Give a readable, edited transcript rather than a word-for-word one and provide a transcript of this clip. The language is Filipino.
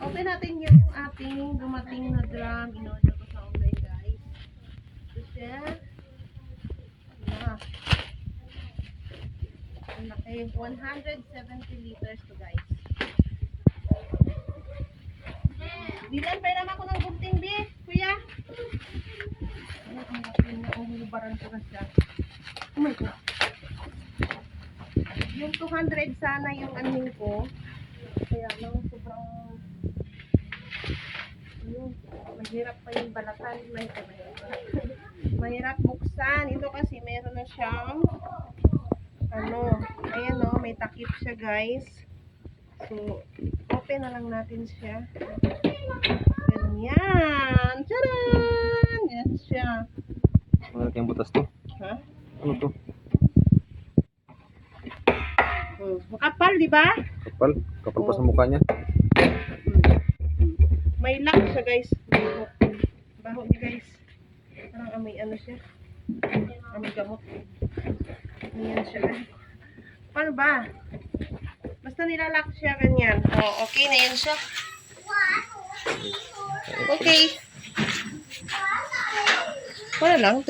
Open natin yung ating dumating na drum. In-order ko sa online, guys. Ito siya. Ang laki. 170 liters to, guys. Dilan, pairam ako ng gunting, B. Kuya. Ay, ang laki na. Hulubaran ko na siya. Oh my God. Yung 200 sana yung anin ko. Kaya lang, sobrang mahirap pa yung balatan. Mahirap buksan. Ito kasi meron na siyang ayan o, may takip siya, guys. So, open na lang natin siya. Ganyan. Tcharan! Yan siya. Malaki ang butas to. Ha? Ano to? Makapal, di ba? Kapal. Kapal pa sa mukha niya. May lock siya, guys. Baho niya, guys. Parang amoy ano siya. Amoy gamot. Ganyan siya. Paano ba? Basta nilalak siya, ganyan. Oh, okay na yan siya. Okay. Wala lang.